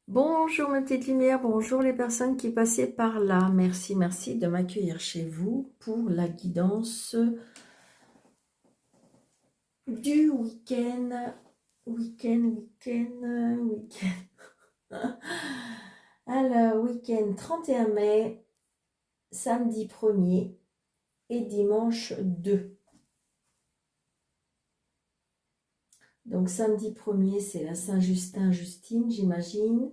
Bonjour mes petites lumières, bonjour les personnes qui passaient par là. Merci, merci de m'accueillir chez vous pour la guidance du week-end. Alors, week-end 31 mai, samedi 1er et dimanche 2. Donc samedi 1er, c'est la Saint-Justin-Justine, j'imagine.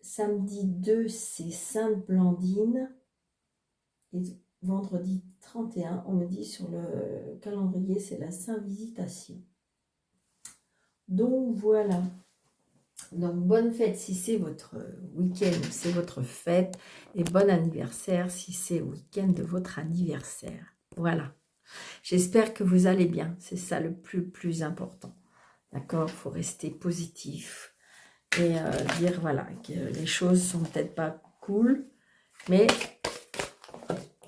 Samedi 2, c'est Sainte-Blandine. Et vendredi 31, on me dit sur le calendrier, c'est la Saint-Visitation. Donc voilà. Donc bonne fête si c'est votre week-end, c'est votre fête. Et bon anniversaire si c'est le week-end de votre anniversaire. Voilà. J'espère que vous allez bien. C'est ça le plus important. D'accord? Il faut rester positif. Et dire voilà, que les choses sont peut-être pas cool. Mais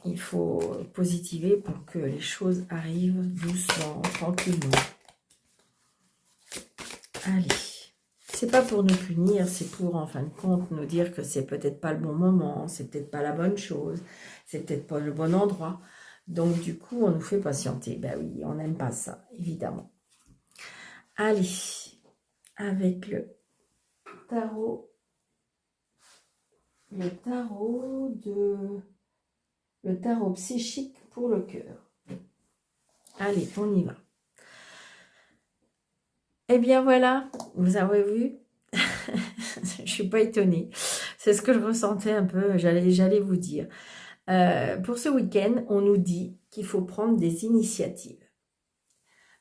il faut positiver pour que les choses arrivent doucement, tranquillement. Allez. C'est pas pour nous punir, c'est pour, en fin de compte, nous dire que c'est peut-être pas le bon moment, c'est peut-être pas la bonne chose, c'est peut-être pas le bon endroit. Donc, du coup, on nous fait patienter. Ben oui, on n'aime pas ça, évidemment. Allez, avec tarot, le tarot psychique pour le cœur. Allez, on y va. Eh bien voilà, vous avez vu, je ne suis pas étonnée. C'est ce que je ressentais un peu, j'allais vous dire. Pour ce week-end, on nous dit qu'il faut prendre des initiatives.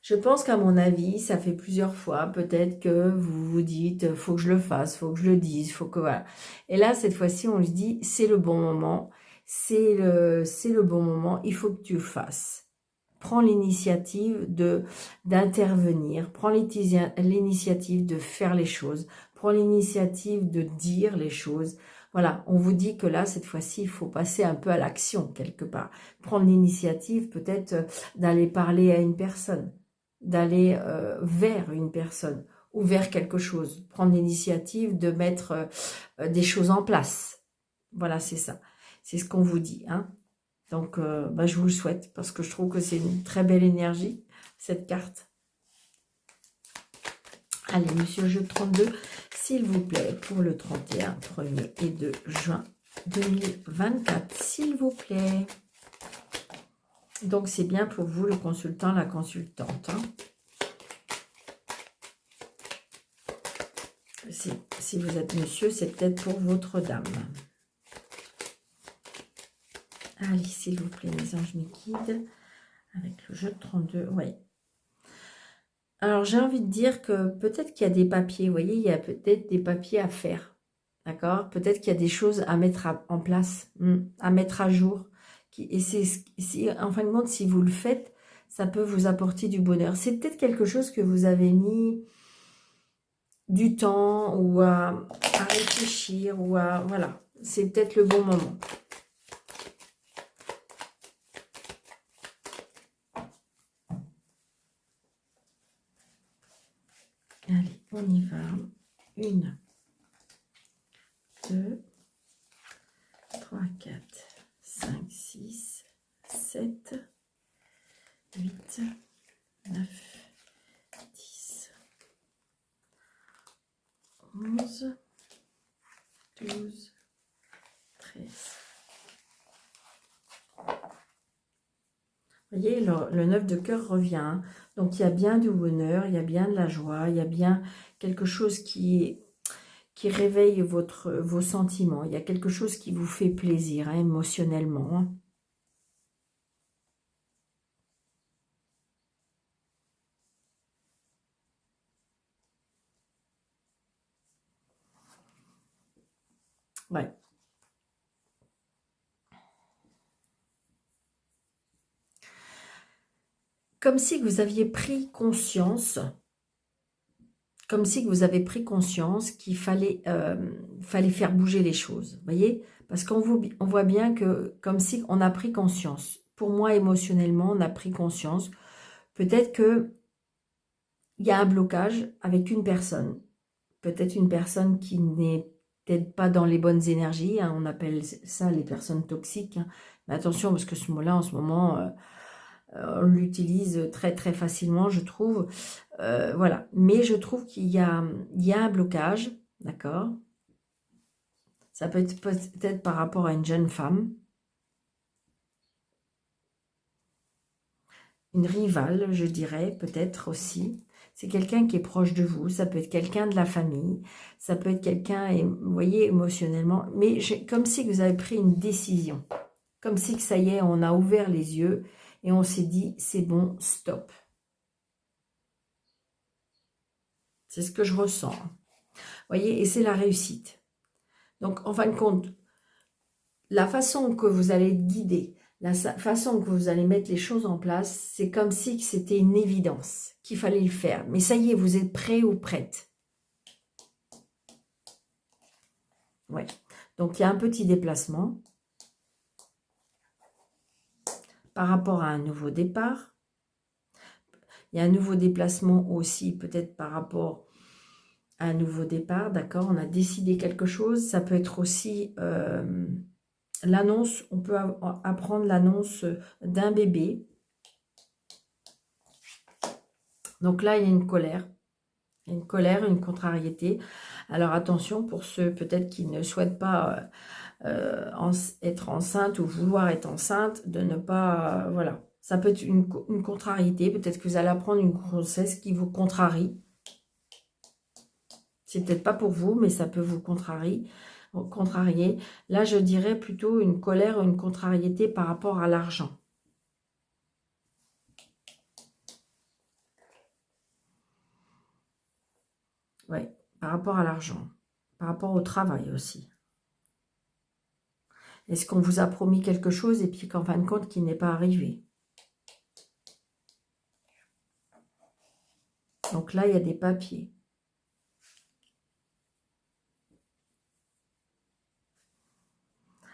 Je pense qu'à mon avis, ça fait plusieurs fois, peut-être que vous vous dites, faut que je le fasse, faut que je le dise, faut que voilà. Et là, cette fois-ci, on lui dit, c'est le bon moment, c'est le bon moment, il faut que tu le fasses. Prends l'initiative d'intervenir, prends l'initiative de faire les choses, prends l'initiative de dire les choses. Voilà, on vous dit que là, cette fois-ci, il faut passer un peu à l'action quelque part. Prendre l'initiative peut-être d'aller parler à une personne, d'aller vers une personne ou vers quelque chose. Prendre l'initiative de mettre des choses en place. Voilà, c'est ça. C'est ce qu'on vous dit, hein. Donc, je vous le souhaite parce que je trouve que c'est une très belle énergie, cette carte. Allez, monsieur jeu 32, s'il vous plaît, pour le 31, 1er et 2 juin 2024, s'il vous plaît. Donc, c'est bien pour vous, le consultant, la consultante. Hein. Si vous êtes monsieur, c'est peut-être pour votre dame. Allez, s'il vous plaît, mes anges me guident. Avec le jeu de 32, oui. Alors, j'ai envie de dire que peut-être qu'il y a des papiers, vous voyez, il y a peut-être des papiers à faire, d'accord? Peut-être qu'il y a des choses à mettre en place, à mettre à jour. Et en fin de compte, si vous le faites, ça peut vous apporter du bonheur. C'est peut-être quelque chose que vous avez mis du temps ou à réfléchir ou à... Voilà, c'est peut-être le bon moment. Allez, on y va. 1, 2, 3, 4, 5, 6, 7, 8, 9, 10, 11, 12, 13. Vous voyez, le 9 de cœur revient. Hein. Donc, il y a bien du bonheur, il y a bien de la joie, il y a bien quelque chose qui réveille vos sentiments. Il y a quelque chose qui vous fait plaisir, hein, émotionnellement. Hein. Ouais. Comme si vous aviez pris conscience, qu'il fallait faire bouger les choses, vous voyez? Parce qu'on voit bien que, comme si on a pris conscience. Pour moi, émotionnellement, on a pris conscience. Peut-être que il y a un blocage avec une personne. Peut-être une personne qui n'est peut-être pas dans les bonnes énergies. Hein, on appelle ça les personnes toxiques. Hein. Mais attention, parce que ce mot-là, en ce moment, on l'utilise très très facilement, je trouve. Voilà. Mais je trouve il y a un blocage, d'accord? Ça peut être peut-être par rapport à une jeune femme, une rivale, je dirais, peut-être aussi. C'est quelqu'un qui est proche de vous, ça peut être quelqu'un de la famille, ça peut être quelqu'un, vous voyez, émotionnellement, mais comme si vous avez pris une décision, comme si que ça y est, on a ouvert les yeux et on s'est dit, c'est bon, stop. C'est ce que je ressens. Vous voyez, et c'est la réussite. Donc, en fin de compte, la façon que vous allez être guidé, la façon que vous allez mettre les choses en place, c'est comme si c'était une évidence, qu'il fallait le faire. Mais ça y est, vous êtes prêt ou prête. Ouais. Donc, il y a un petit déplacement par rapport à un nouveau départ. Il y a un nouveau déplacement aussi, peut-être par rapport à un nouveau départ, d'accord? On a décidé quelque chose. Ça peut être aussi l'annonce, on peut apprendre l'annonce d'un bébé. Donc là, il y a une colère. Il y a une colère, une contrariété. Alors attention pour ceux peut-être qui ne souhaitent pas être enceinte ou vouloir être enceinte, de ne pas... voilà. Ça peut être une contrariété. Peut-être que vous allez apprendre une grossesse qui vous contrarie. C'est peut-être pas pour vous, mais ça peut vous contrarier. Là, je dirais plutôt une colère ou une contrariété par rapport à l'argent. Oui, par rapport à l'argent. Par rapport au travail aussi. Est-ce qu'on vous a promis quelque chose et puis qu'en fin de compte, qui n'est pas arrivé? Donc là, il y a des papiers.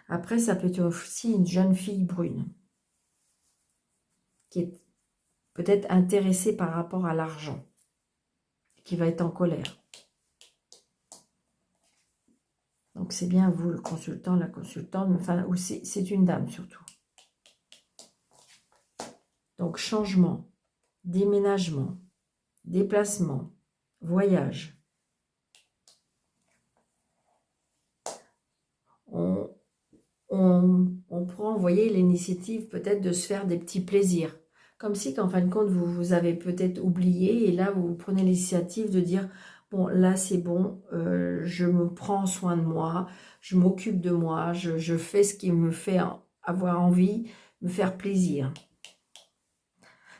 Après, ça peut être aussi une jeune fille brune qui est peut-être intéressée par rapport à l'argent, qui va être en colère. Donc c'est bien vous, le consultant, la consultante, enfin, ou c'est une dame surtout. Donc changement, déménagement, déplacement, voyage. On prend, vous voyez, l'initiative peut-être de se faire des petits plaisirs. Comme si qu'en fin de compte, vous avez peut-être oublié et là, vous prenez l'initiative de dire, bon, là, c'est bon, je me prends soin de moi, je m'occupe de moi, je fais ce qui me fait avoir envie, me faire plaisir.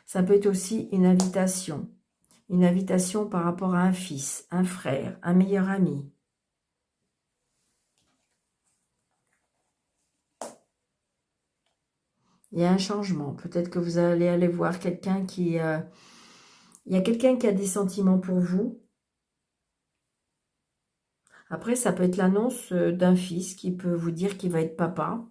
Ça peut être aussi une invitation par rapport à un fils, un frère, un meilleur ami. Il y a un changement. Peut-être que vous allez aller voir quelqu'un qui... il y a quelqu'un qui a des sentiments pour vous. Après, ça peut être l'annonce d'un fils qui peut vous dire qu'il va être papa.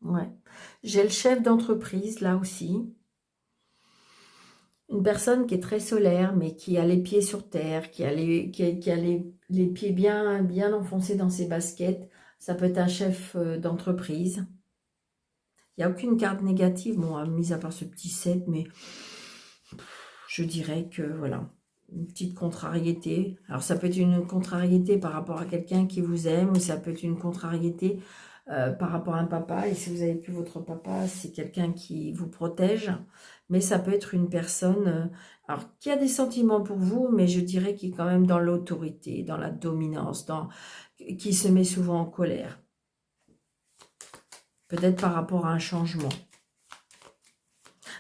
Ouais. J'ai le chef d'entreprise, là aussi. Une personne qui est très solaire, mais qui a les pieds sur terre, qui a les pieds bien, bien enfoncés dans ses baskets. Ça peut être un chef d'entreprise. Il n'y a aucune carte négative, bon, mis à part ce petit 7, mais je dirais que, voilà, une petite contrariété. Alors, ça peut être une contrariété par rapport à quelqu'un qui vous aime, ou ça peut être une contrariété par rapport à un papa. Et si vous n'avez plus votre papa, c'est quelqu'un qui vous protège. Mais ça peut être une personne alors, qui a des sentiments pour vous, mais je dirais qui est quand même dans l'autorité, dans la dominance, qui se met souvent en colère. Peut-être par rapport à un changement.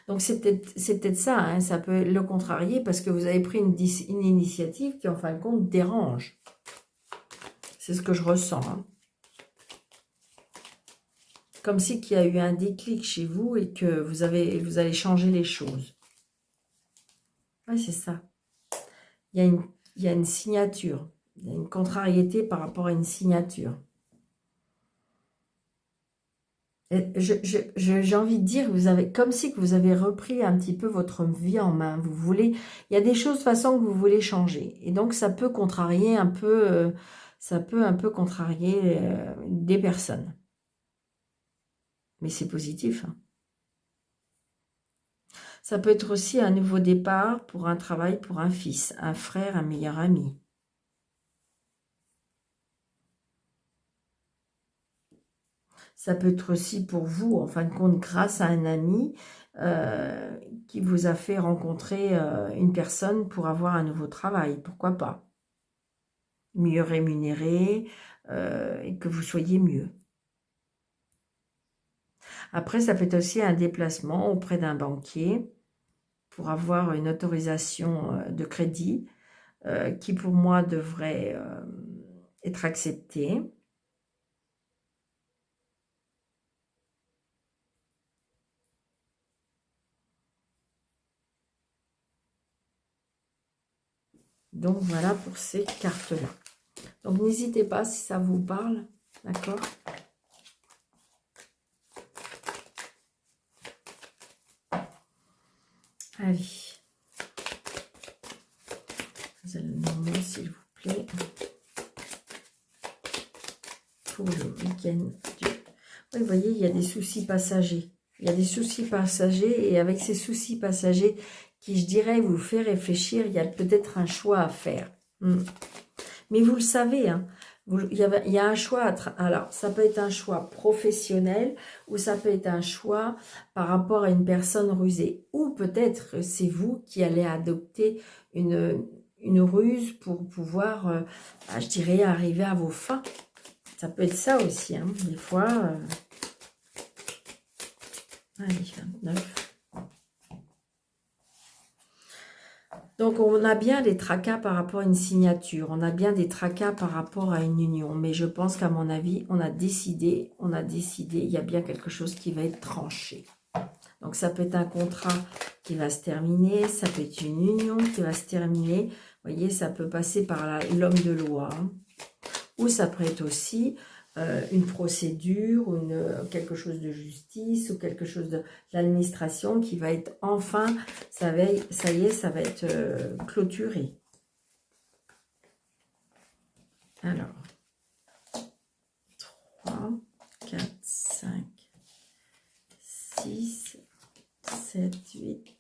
Donc c'est peut-être ça, hein, ça peut le contrarier parce que vous avez pris une initiative qui en fin de compte dérange. C'est ce que je ressens. Hein. Comme si qu'il y a eu un déclic chez vous et que vous allez changer les choses. Oui, c'est ça. Il y a une signature. Il y a une contrariété par rapport à une signature. J'ai envie de dire, vous avez, comme si que vous avez repris un petit peu votre vie en main. Vous voulez, il y a des choses de toute façon que vous voulez changer. Et donc, ça peut contrarier un peu, ça peut un peu contrarier des personnes. Mais c'est positif, hein. Ça peut être aussi un nouveau départ pour un travail, pour un fils, un frère, un meilleur ami. Ça peut être aussi pour vous, en fin de compte, grâce à un ami qui vous a fait rencontrer une personne pour avoir un nouveau travail. Pourquoi pas? Mieux rémunéré et que vous soyez mieux. Après, ça peut être aussi un déplacement auprès d'un banquier pour avoir une autorisation de crédit qui, pour moi, devrait être acceptée. Donc voilà pour ces cartes-là. Donc n'hésitez pas si ça vous parle, d'accord? Allez. Vous allez le nommer s'il vous plaît. Pour le week-end du... Oui, vous voyez, il y a des soucis passagers. Il y a des soucis passagers et avec ces soucis passagers qui, je dirais, vous fait réfléchir, il y a peut-être un choix à faire. Mais vous le savez, hein, il y a un choix. Alors, ça peut être un choix professionnel ou ça peut être un choix par rapport à une personne rusée. Ou peut-être c'est vous qui allez adopter une ruse pour pouvoir, je dirais, arriver à vos fins. Ça peut être ça aussi, hein, des fois. Allez, 29. Donc, on a bien des tracas par rapport à une signature. On a bien des tracas par rapport à une union. Mais je pense qu'à mon avis, on a décidé, il y a bien quelque chose qui va être tranché. Donc, ça peut être un contrat qui va se terminer. Ça peut être une union qui va se terminer. Vous voyez, ça peut passer par l'homme de loi. Hein. Ou ça peut être aussi une procédure, quelque chose de justice ou quelque chose de l'administration qui va être enfin, ça y est, ça va être clôturé. Alors, 3, 4, 5, 6, 7, 8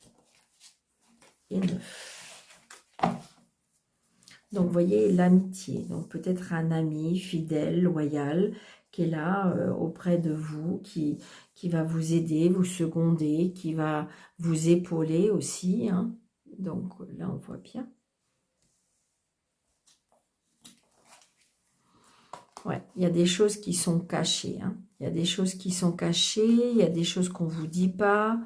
et 9. Donc, vous voyez, l'amitié. Donc, peut-être un ami fidèle, loyal, qui est là auprès de vous, qui va vous aider, vous seconder, qui va vous épauler aussi. Hein. Donc, là, on voit bien. Ouais, il y a des choses qui sont cachées. Hein. Il y a des choses qui sont cachées, il y a des choses qu'on ne vous dit pas.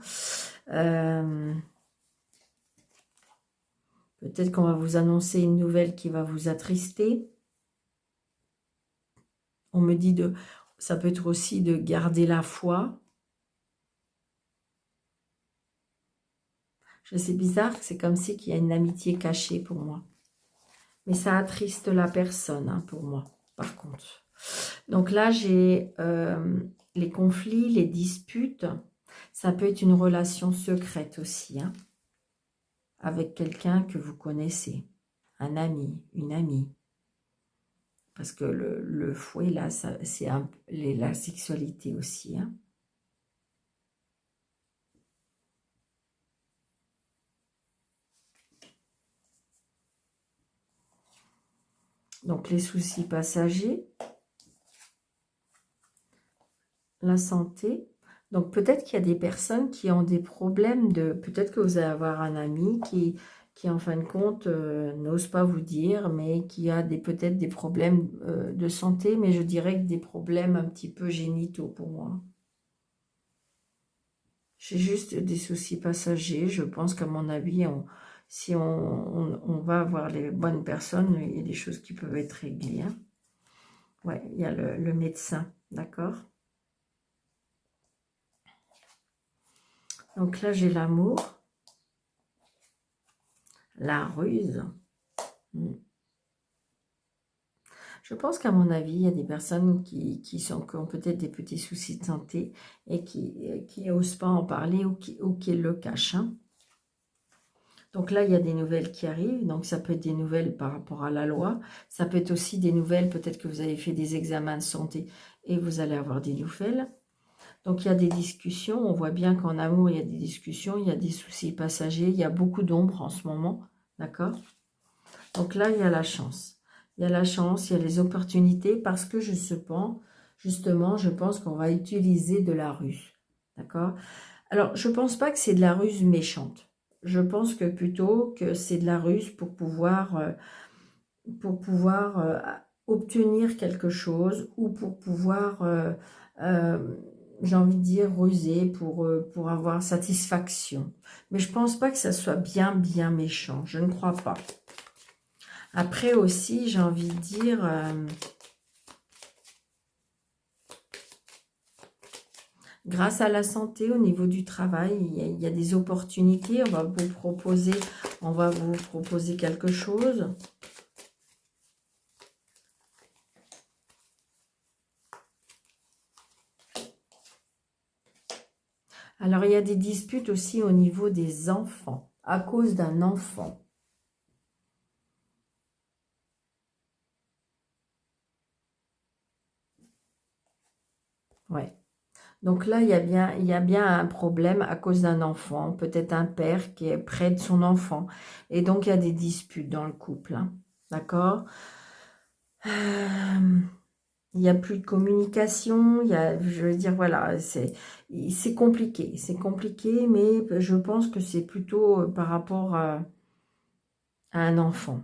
Peut-être qu'on va vous annoncer une nouvelle qui va vous attrister. On me dit ça peut être aussi de garder la foi. C'est bizarre, c'est comme si qu'il y a une amitié cachée pour moi. Mais ça attriste la personne, hein, pour moi, par contre. Donc là, j'ai les conflits, les disputes. Ça peut être une relation secrète aussi, hein, avec quelqu'un que vous connaissez. Un ami, une amie. Parce que le fouet, là, c'est la sexualité aussi. Hein. Donc, les soucis passagers. La santé. Donc, peut-être qu'il y a des personnes qui ont des problèmes de... Peut-être que vous allez avoir un ami qui en fin de compte, n'ose pas vous dire, mais qui a peut-être des problèmes de santé, mais je dirais que des problèmes un petit peu génitaux pour moi. J'ai juste des soucis passagers. Je pense qu'à mon avis, si on va avoir les bonnes personnes, il y a des choses qui peuvent être réglées. Hein. Ouais, il y a le médecin, d'accord? Donc là, j'ai l'amour, la ruse. Je pense qu'à mon avis, il y a des personnes qui ont peut-être des petits soucis de santé et qui n'osent pas en parler ou qui le cachent, hein. Donc là, il y a des nouvelles qui arrivent. Donc ça peut être des nouvelles par rapport à la loi. Ça peut être aussi des nouvelles, peut-être que vous avez fait des examens de santé et vous allez avoir des nouvelles. Donc il y a des discussions. On voit bien qu'en amour, il y a des discussions. Il y a des soucis passagers. Il y a beaucoup d'ombre en ce moment. D'accord? Donc là, il y a la chance. Il y a la chance, il y a les opportunités parce que justement, je pense qu'on va utiliser de la ruse. D'accord? Alors, je ne pense pas que c'est de la ruse méchante. Je pense que plutôt que c'est de la ruse pour pouvoir obtenir quelque chose ou pour pouvoir, euh, j'ai envie de dire, ruser pour avoir satisfaction. Mais je ne pense pas que ça soit bien, bien méchant. Je ne crois pas. Après aussi, j'ai envie de dire, grâce à la santé au niveau du travail, il y a des opportunités. On va vous proposer quelque chose. Alors, il y a des disputes aussi au niveau des enfants, à cause d'un enfant. Ouais. Donc là, il y a bien un problème à cause d'un enfant, peut-être un père qui est près de son enfant. Et donc, il y a des disputes dans le couple, hein. D'accord? Il n'y a plus de communication, je veux dire, voilà, c'est compliqué, mais je pense que c'est plutôt par rapport à un enfant.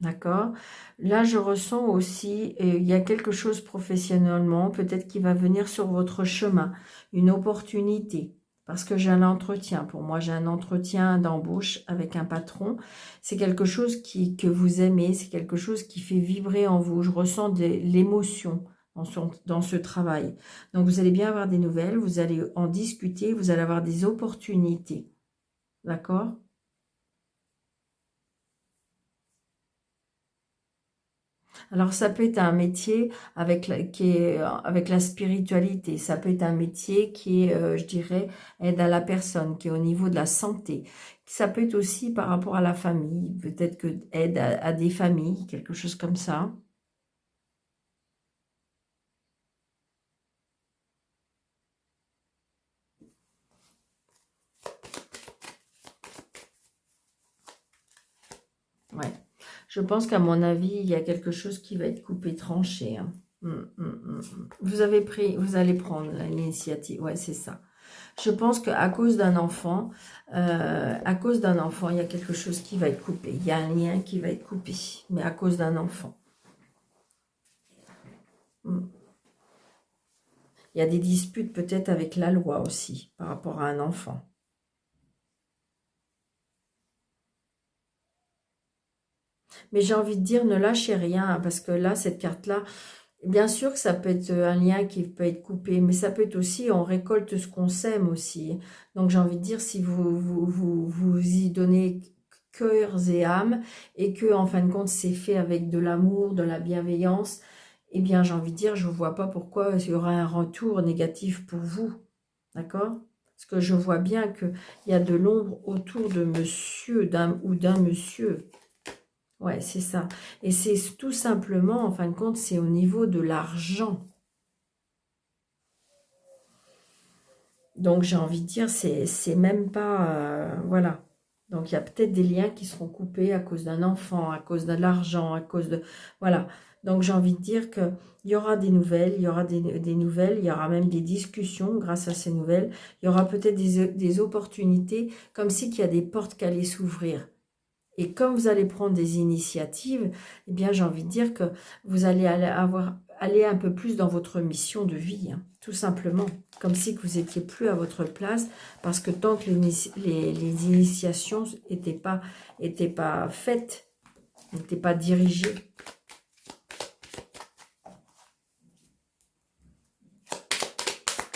D'accord? Là, je ressens aussi, il y a quelque chose professionnellement, peut-être qui va venir sur votre chemin, une opportunité. Parce que j'ai un entretien, pour moi, j'ai un entretien d'embauche avec un patron. C'est quelque chose que vous aimez, c'est quelque chose qui fait vibrer en vous. Je ressens de l'émotion dans ce travail. Donc, vous allez bien avoir des nouvelles, vous allez en discuter, vous allez avoir des opportunités. D'accord? Alors, ça peut être un métier avec la spiritualité. Ça peut être un métier qui est, je dirais, aide à la personne, qui est au niveau de la santé. Ça peut être aussi par rapport à la famille. Peut-être que aide à des familles, quelque chose comme ça. Ouais. Je pense qu'à mon avis, il y a quelque chose qui va être coupé, tranché, hein. Vous allez prendre l'initiative. Ouais, c'est ça. Je pense qu'à cause d'un enfant, il y a quelque chose qui va être coupé. Il y a un lien qui va être coupé, mais à cause d'un enfant. Mm. Il y a des disputes peut-être avec la loi aussi, par rapport à un enfant. Mais j'ai envie de dire, ne lâchez rien, hein, parce que là, cette carte-là, bien sûr que ça peut être un lien qui peut être coupé, mais ça peut être aussi, on récolte ce qu'on sème aussi. Donc j'ai envie de dire, si vous y donnez cœurs et âme, et que en fin de compte c'est fait avec de l'amour, de la bienveillance, eh bien j'ai envie de dire, je ne vois pas pourquoi il y aura un retour négatif pour vous. D'accord? Parce que je vois bien qu'il y a de l'ombre autour de monsieur ou d'un monsieur. Ouais, c'est ça. Et c'est tout simplement, en fin de compte, c'est au niveau de l'argent. Donc, j'ai envie de dire, c'est même pas... voilà. Donc, il y a peut-être des liens qui seront coupés à cause d'un enfant, à cause de l'argent, à cause de... Voilà. Donc, j'ai envie de dire qu'il y aura des nouvelles, il y aura des nouvelles, il y aura même des discussions grâce à ces nouvelles. Il y aura peut-être des opportunités, comme si qu'il y a des portes qui allaient s'ouvrir. Et comme vous allez prendre des initiatives, eh bien, j'ai envie de dire que vous allez aller un peu plus dans votre mission de vie, hein, tout simplement. Comme si que vous n'étiez plus à votre place, parce que tant que les initiations étaient pas faites, n'étaient pas dirigées.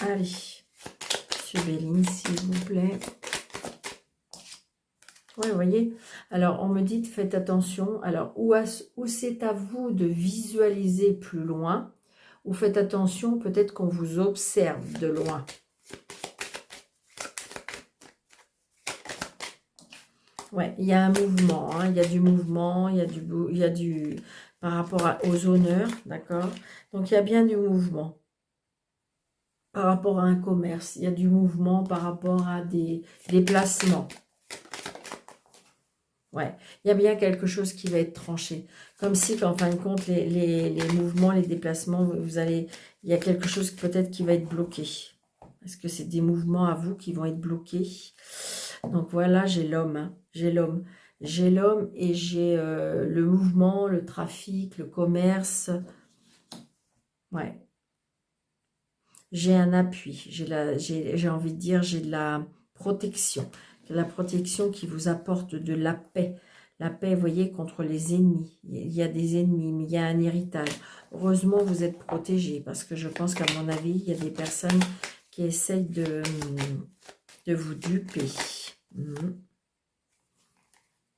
Allez, Monsieur Béline, s'il vous plaît. Ouais, vous voyez. Alors, on me dit, faites attention. Alors, où c'est à vous de visualiser plus loin, ou faites attention, peut-être qu'on vous observe de loin. Ouais, il y a un mouvement, hein, il y a du mouvement, il y a du par rapport aux honneurs, d'accord? Donc, il y a bien du mouvement par rapport à un commerce. Il y a du mouvement par rapport à des déplacements. Ouais, il y a bien quelque chose qui va être tranché. Comme si, qu'en fin de compte, les mouvements, les déplacements, il y a quelque chose peut-être qui va être bloqué. Est-ce que c'est des mouvements à vous qui vont être bloqués? Donc voilà, j'ai l'homme, hein, j'ai l'homme. J'ai l'homme et j'ai le mouvement, le trafic, le commerce. Ouais, j'ai un appui. J'ai envie de dire, j'ai de la protection. De la protection qui vous apporte de la paix. La paix, vous voyez, contre les ennemis. Il y a des ennemis, mais il y a un héritage. Heureusement, vous êtes protégés parce que je pense qu'à mon avis, il y a des personnes qui essayent de vous duper.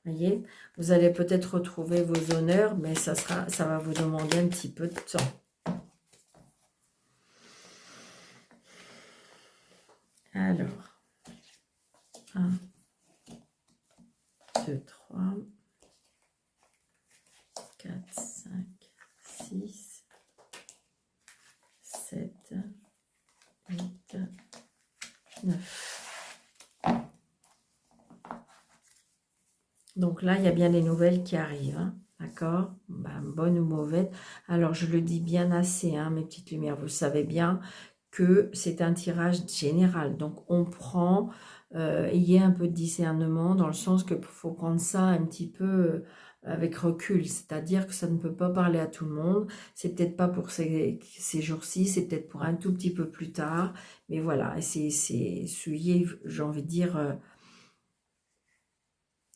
Voyez, vous allez peut-être retrouver vos honneurs, mais ça va vous demander un petit peu de temps. Alors, 1, 2, 3, 4, 5, 6, 7, 8, 9. Donc là, il y a bien les nouvelles qui arrivent, hein, d'accord? Ben, bonne ou mauvaise. Alors, je le dis bien assez, hein, mes petites lumières, vous savez bien que c'est un tirage général. Donc, on prend, il y a un peu de discernement dans le sens qu'il faut prendre ça un petit peu avec recul. C'est-à-dire que ça ne peut pas parler à tout le monde. C'est peut-être pas pour ces jours-ci, c'est peut-être pour un tout petit peu plus tard. Mais voilà, soyez, j'ai envie de dire...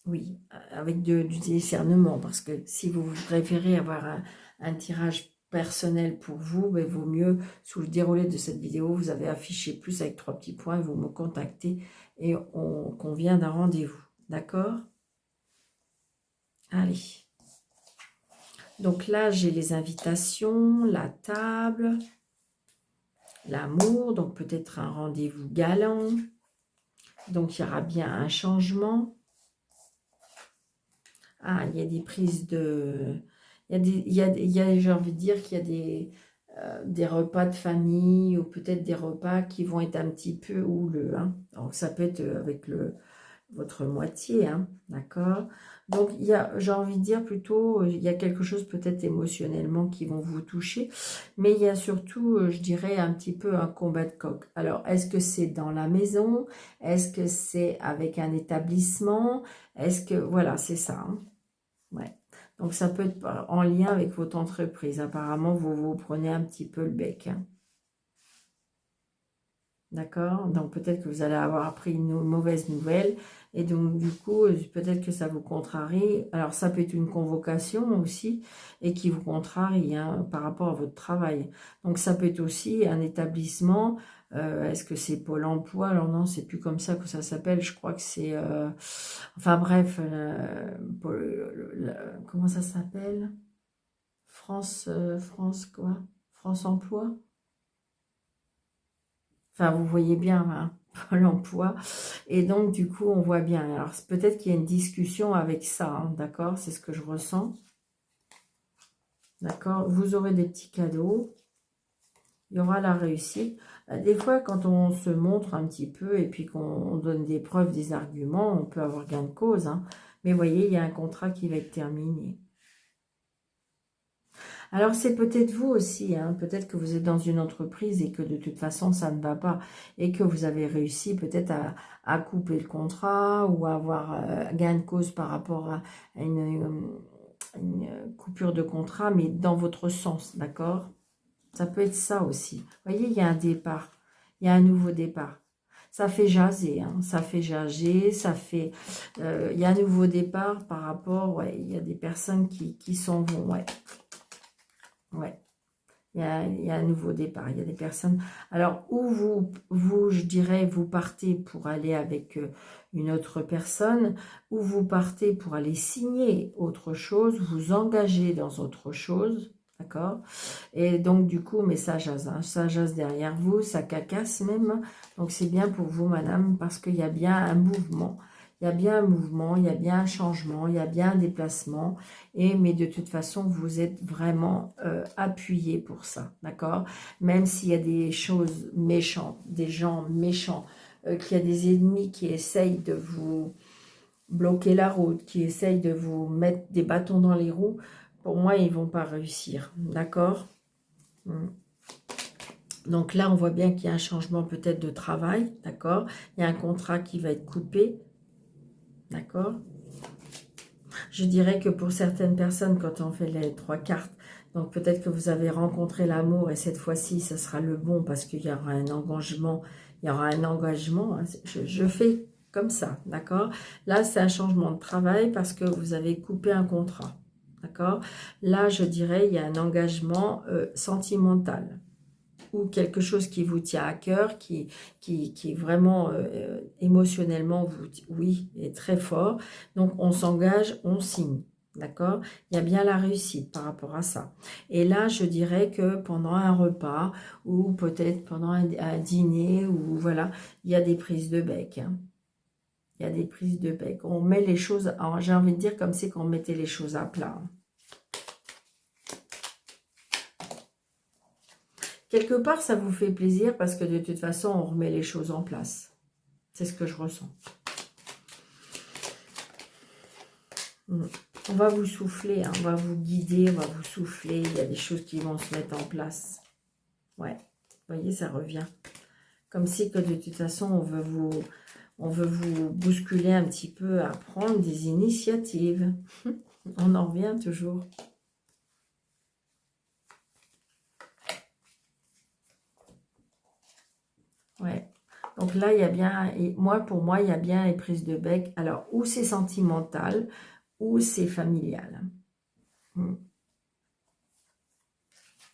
oui, avec du discernement, parce que si vous préférez avoir un tirage personnel pour vous, il vaut mieux, sous le déroulé de cette vidéo, vous avez affiché plus avec 3 petits points, vous me contactez et on convient d'un rendez-vous. D'accord? Allez. Donc là, j'ai les invitations, la table, l'amour, donc peut-être un rendez-vous galant. Donc il y aura bien un changement. Ah, il y a des prises de... j'ai envie de dire qu'il y a des repas de famille ou peut-être des repas qui vont être un petit peu houleux. Hein. Donc, ça peut être avec votre moitié, hein, d'accord? Donc, j'ai envie de dire plutôt, il y a quelque chose peut-être émotionnellement qui vont vous toucher, mais il y a surtout, je dirais, un petit peu un combat de coq. Alors, est-ce que c'est dans la maison? Est-ce que c'est avec un établissement? Est-ce que, voilà, c'est ça, hein. Ouais. Donc, ça peut être en lien avec votre entreprise. Apparemment, vous prenez un petit peu le bec, hein. D'accord? Donc, peut-être que vous allez avoir appris une mauvaise nouvelle. Et donc, du coup, peut-être que ça vous contrarie. Alors, ça peut être une convocation aussi et qui vous contrarie, hein, par rapport à votre travail. Donc, ça peut être aussi un établissement. Est-ce que c'est Pôle emploi? Alors non, c'est plus comme ça que ça s'appelle. Je crois que c'est... enfin, bref, comment ça s'appelle? France quoi? France Emploi? Enfin, vous voyez bien, hein, Pôle emploi. Et donc, du coup, on voit bien. Alors, peut-être qu'il y a une discussion avec ça, hein, d'accord? C'est ce que je ressens. D'accord? Vous aurez des petits cadeaux. Il y aura la réussite. Des fois, quand on se montre un petit peu et puis qu'on donne des preuves, des arguments, on peut avoir gain de cause, hein. Mais vous voyez, il y a un contrat qui va être terminé. Alors, c'est peut-être vous aussi, hein, peut-être que vous êtes dans une entreprise et que de toute façon, ça ne va pas et que vous avez réussi peut-être à couper le contrat ou à avoir gain de cause par rapport à une coupure de contrat, mais dans votre sens, d'accord? Ça peut être ça aussi. Vous voyez, il y a un départ, il y a un nouveau départ. Ça fait jaser, hein, ça fait jaser, ça fait... il y a un nouveau départ par rapport, ouais, il y a des personnes qui s'en vont, ouais. Ouais. il y a un nouveau départ. Il y a des personnes... Alors, où vous, je dirais, vous partez pour aller avec une autre personne, ou vous partez pour aller signer autre chose, vous engager dans autre chose, d'accord? Et donc, du coup, mais ça jase derrière vous, ça cacasse même. Donc, c'est bien pour vous, madame, parce qu'il y a bien un mouvement. Il y a bien un mouvement, il y a bien un changement, il y a bien un déplacement. Mais de toute façon, vous êtes vraiment appuyé pour ça, d'accord? Même s'il y a des choses méchantes, des gens méchants, qu'il y a des ennemis qui essayent de vous bloquer la route, qui essayent de vous mettre des bâtons dans les roues, pour moi, ils ne vont pas réussir, d'accord? Donc là, on voit bien qu'il y a un changement peut-être de travail, d'accord? Il y a un contrat qui va être coupé, d'accord? Je dirais que pour certaines personnes, quand on fait les 3 cartes, donc peut-être que vous avez rencontré l'amour et cette fois-ci, ce sera le bon parce qu'il y aura un engagement. Il y aura un engagement. Hein, je fais comme ça, d'accord? Là, c'est un changement de travail parce que vous avez coupé un contrat, d'accord? Là, je dirais, il y a un engagement sentimental ou quelque chose qui vous tient à cœur, qui vraiment émotionnellement, oui, est très fort. Donc, on s'engage, on signe. D'accord? Il y a bien la réussite par rapport à ça. Et là, je dirais que pendant un repas ou peut-être pendant un dîner, ou voilà, il y a des prises de bec. Hein. Il y a des prises de bec. On met les choses, j'ai envie de dire comme si on mettait les choses à plat. Quelque part, ça vous fait plaisir parce que de toute façon, on remet les choses en place. C'est ce que je ressens. On va vous souffler, hein, on va vous guider, on va vous souffler. Il y a des choses qui vont se mettre en place. Ouais, vous voyez, ça revient. Comme si que de toute façon, on veut vous bousculer un petit peu à prendre des initiatives. On en revient toujours. Ouais. Donc là, il y a bien, et pour moi, il y a bien les prises de bec. Alors, ou c'est sentimental, ou c'est familial.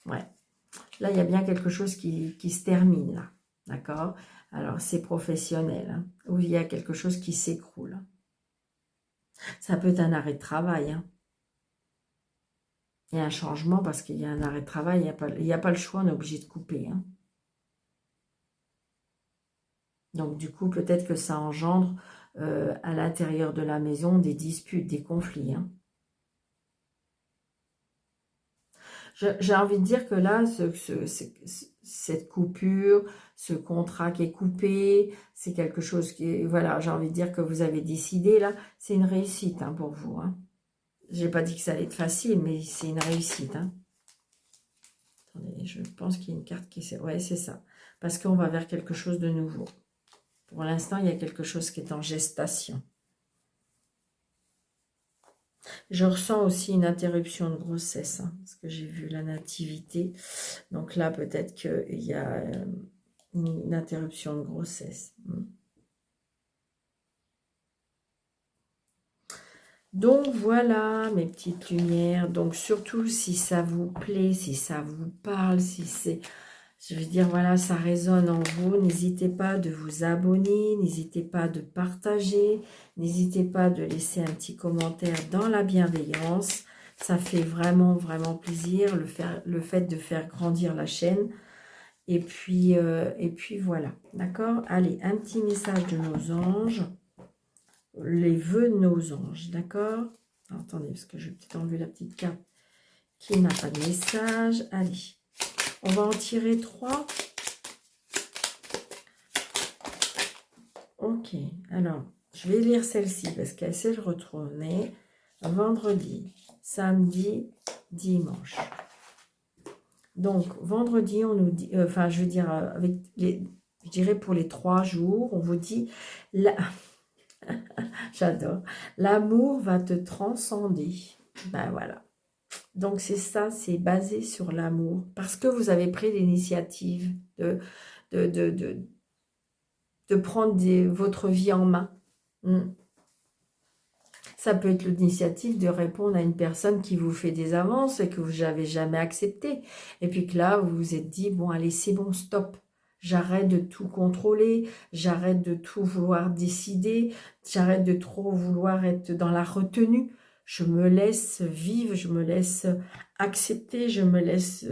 Ouais. Là, il y a bien quelque chose qui se termine, là. D'accord? Alors, c'est professionnel, hein, ou il y a quelque chose qui s'écroule. Ça peut être un arrêt de travail, hein. Il y a un changement parce qu'il y a un arrêt de travail, il n'y a pas le choix, on est obligé de couper, hein. Donc, du coup, peut-être que ça engendre à l'intérieur de la maison des disputes, des conflits, hein. J'ai envie de dire que là, cette coupure, ce contrat qui est coupé, c'est quelque chose qui est... Voilà, j'ai envie de dire que vous avez décidé, là, c'est une réussite hein, pour vous. Hein. Je n'ai pas dit que ça allait être facile, mais c'est une réussite. Hein. Attendez, je pense qu'il y a une carte qui... Ouais, c'est ça. Parce qu'on va vers quelque chose de nouveau. Pour l'instant, il y a quelque chose qui est en gestation. Je ressens aussi une interruption de grossesse, hein, parce que j'ai vu la nativité. Donc là, peut-être qu'il y a une interruption de grossesse. Donc voilà, mes petites lumières. Donc surtout, si ça vous plaît, si ça vous parle, si c'est... Je veux dire, voilà, ça résonne en vous. N'hésitez pas de vous abonner, n'hésitez pas de partager, n'hésitez pas de laisser un petit commentaire dans la bienveillance. Ça fait vraiment, vraiment plaisir, le fait de faire grandir la chaîne. Et puis voilà, d'accord? Allez, un petit message de nos anges. Les vœux de nos anges, d'accord? Attendez, parce que je vais peut-être enlever la petite carte qui n'a pas de message. Allez. On va en tirer 3. Ok, alors, je vais lire celle-ci parce qu'elle s'est retournée. Vendredi, samedi, dimanche. Donc, vendredi, on nous dit... Enfin, je veux dire, avec je dirais pour les 3 jours, on vous dit... J'adore. L'amour va te transcender. Ben voilà. Donc, c'est ça, c'est basé sur l'amour. Parce que vous avez pris l'initiative de prendre votre vie en main. Ça peut être l'initiative de répondre à une personne qui vous fait des avances et que vous n'avez jamais accepté. Et puis que là, vous vous êtes dit, bon, allez, c'est bon, stop. J'arrête de tout contrôler, j'arrête de tout vouloir décider, j'arrête de trop vouloir être dans la retenue. Je me laisse vivre, je me laisse accepter, je me laisse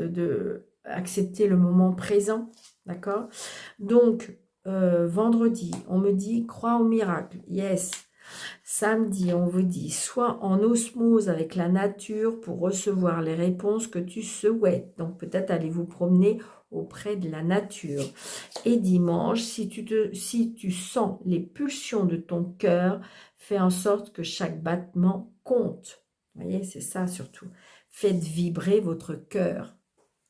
accepter le moment présent. D'accord? Donc, vendredi, on me dit, crois au miracle. Yes. Samedi, on vous dit, sois en osmose avec la nature pour recevoir les réponses que tu souhaites. Donc, peut-être allez vous promener auprès de la nature. Et dimanche, si tu sens les pulsions de ton cœur, fais en sorte que chaque battement compte. Vous voyez, c'est ça surtout. Faites vibrer votre cœur.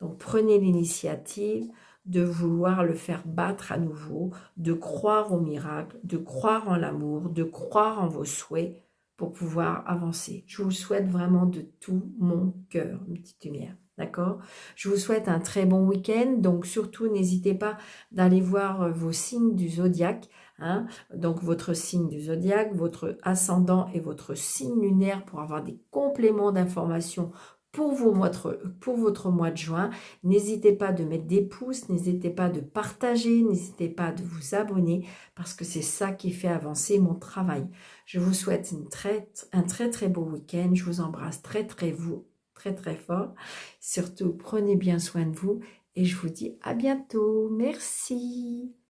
Donc, prenez l'initiative de vouloir le faire battre à nouveau, de croire au miracle, de croire en l'amour, de croire en vos souhaits pour pouvoir avancer. Je vous souhaite vraiment de tout mon cœur, une petite lumière. D'accord? Je vous souhaite un très bon week-end. Donc, surtout, n'hésitez pas d'aller voir vos signes du zodiaque. Hein? Donc, votre signe du zodiaque, votre ascendant et votre signe lunaire pour avoir des compléments d'informations pour votre mois de juin. N'hésitez pas de mettre des pouces, n'hésitez pas de partager, n'hésitez pas de vous abonner parce que c'est ça qui fait avancer mon travail. Je vous souhaite un très très beau week-end. Je vous embrasse très très fort. Surtout, prenez bien soin de vous et je vous dis à bientôt. Merci.